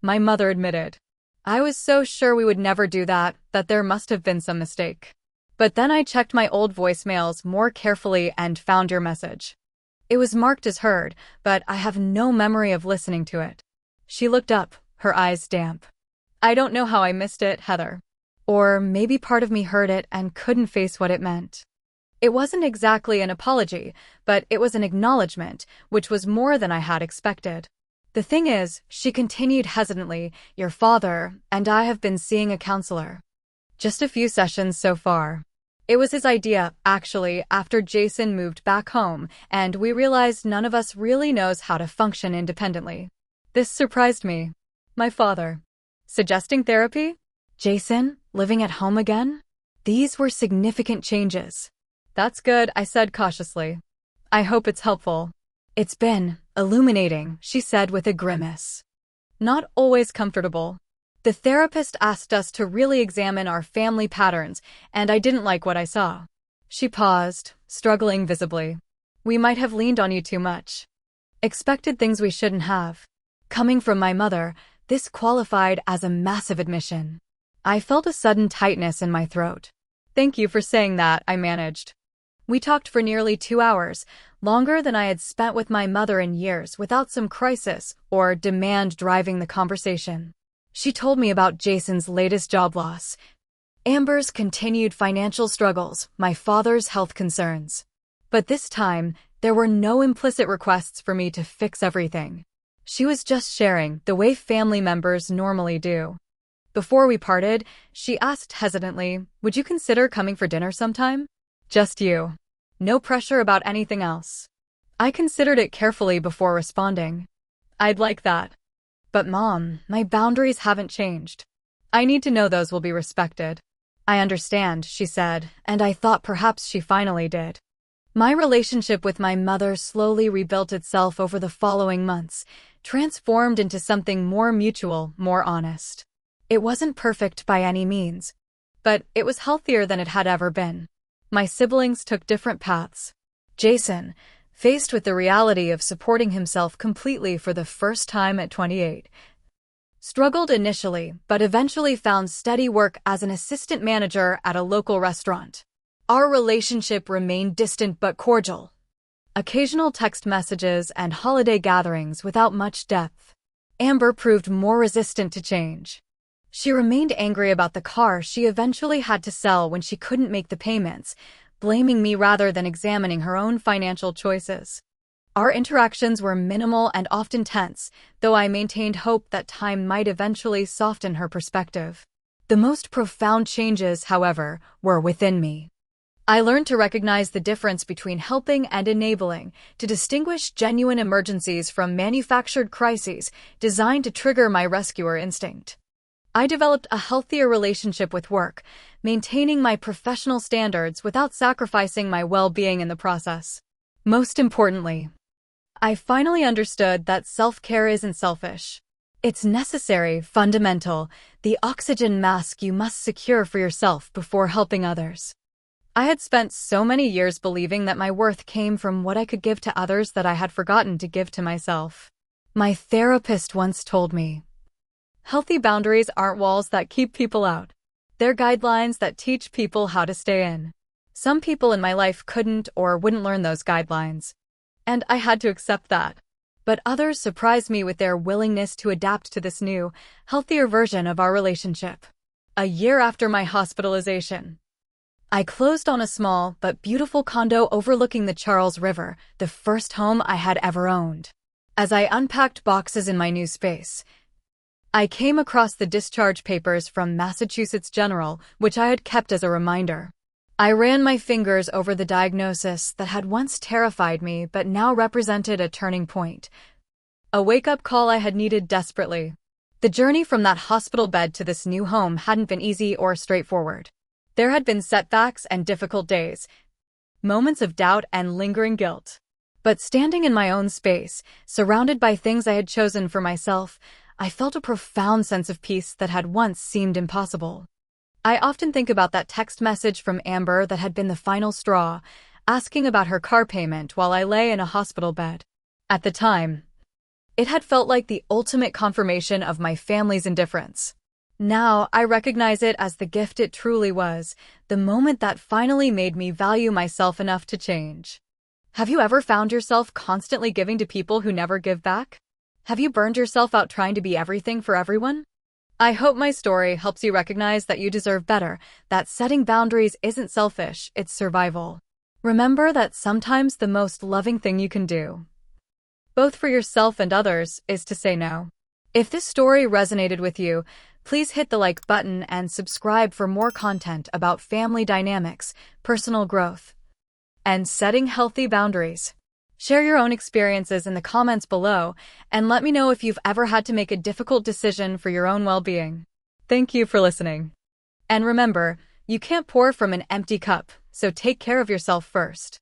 My mother admitted. "I was so sure we would never do that there must have been some mistake. But then I checked my old voicemails more carefully and found your message. It was marked as heard, but I have no memory of listening to it." She looked up, her eyes damp. "I don't know how I missed it, Heather. Or maybe part of me heard it and couldn't face what it meant. It wasn't exactly an apology, but it was an acknowledgement, which was more than I had expected. The thing is," she continued hesitantly, "your father and I have been seeing a counselor. Just a few sessions so far. It was his idea, actually, after Jason moved back home, and we realized none of us really knows how to function independently." This surprised me. My father suggesting therapy? Jason living at home again? These were significant changes. "That's good," I said cautiously. "I hope it's helpful." "It's been illuminating," she said with a grimace. "Not always comfortable. The therapist asked us to really examine our family patterns, and I didn't like what I saw." She paused, struggling visibly. "We might have leaned on you too much. Expected things we shouldn't have." Coming from my mother, this qualified as a massive admission. I felt a sudden tightness in my throat. "Thank you for saying that," I managed. We talked for nearly 2 hours, longer than I had spent with my mother in years without some crisis or demand driving the conversation. She told me about Jason's latest job loss, Amber's continued financial struggles, my father's health concerns. But this time, there were no implicit requests for me to fix everything. She was just sharing, the way family members normally do. Before we parted, she asked hesitantly, "Would you consider coming for dinner sometime? Just you. No pressure about anything else." I considered it carefully before responding. "I'd like that. But Mom, my boundaries haven't changed. I need to know those will be respected." "I understand," she said, and I thought perhaps she finally did. My relationship with my mother slowly rebuilt itself over the following months, transformed into something more mutual, more honest. It wasn't perfect by any means, but it was healthier than it had ever been. My siblings took different paths. Jason, faced with the reality of supporting himself completely for the first time at 28, struggled initially but eventually found steady work as an assistant manager at a local restaurant. Our relationship remained distant but cordial. Occasional text messages and holiday gatherings without much depth. Amber proved more resistant to change. She remained angry about the car she eventually had to sell when she couldn't make the payments, blaming me rather than examining her own financial choices. Our interactions were minimal and often tense, though I maintained hope that time might eventually soften her perspective. The most profound changes, however, were within me. I learned to recognize the difference between helping and enabling, to distinguish genuine emergencies from manufactured crises designed to trigger my rescuer instinct. I developed a healthier relationship with work, maintaining my professional standards without sacrificing my well-being in the process. Most importantly, I finally understood that self-care isn't selfish. It's necessary, fundamental, the oxygen mask you must secure for yourself before helping others. I had spent so many years believing that my worth came from what I could give to others that I had forgotten to give to myself. My therapist once told me, "Healthy boundaries aren't walls that keep people out. They're guidelines that teach people how to stay in." Some people in my life couldn't or wouldn't learn those guidelines, and I had to accept that. But others surprised me with their willingness to adapt to this new, healthier version of our relationship. A year after my hospitalization, I closed on a small but beautiful condo overlooking the Charles River, the first home I had ever owned. As I unpacked boxes in my new space, I came across the discharge papers from Massachusetts General, which I had kept as a reminder. I ran my fingers over the diagnosis that had once terrified me but now represented a turning point. A wake-up call I had needed desperately. The journey from that hospital bed to this new home hadn't been easy or straightforward. There had been setbacks and difficult days, moments of doubt and lingering guilt. But standing in my own space, surrounded by things I had chosen for myself, I felt a profound sense of peace that had once seemed impossible. I often think about that text message from Amber that had been the final straw, asking about her car payment while I lay in a hospital bed. At the time, it had felt like the ultimate confirmation of my family's indifference. Now, I recognize it as the gift it truly was, the moment that finally made me value myself enough to change. Have you ever found yourself constantly giving to people who never give back? Have you burned yourself out trying to be everything for everyone? I hope my story helps you recognize that you deserve better, that setting boundaries isn't selfish, it's survival. Remember that sometimes the most loving thing you can do, both for yourself and others, is to say no. If this story resonated with you, please hit the like button and subscribe for more content about family dynamics, personal growth, and setting healthy boundaries. Share your own experiences in the comments below, and let me know if you've ever had to make a difficult decision for your own well-being. Thank you for listening. And remember, you can't pour from an empty cup, so take care of yourself first.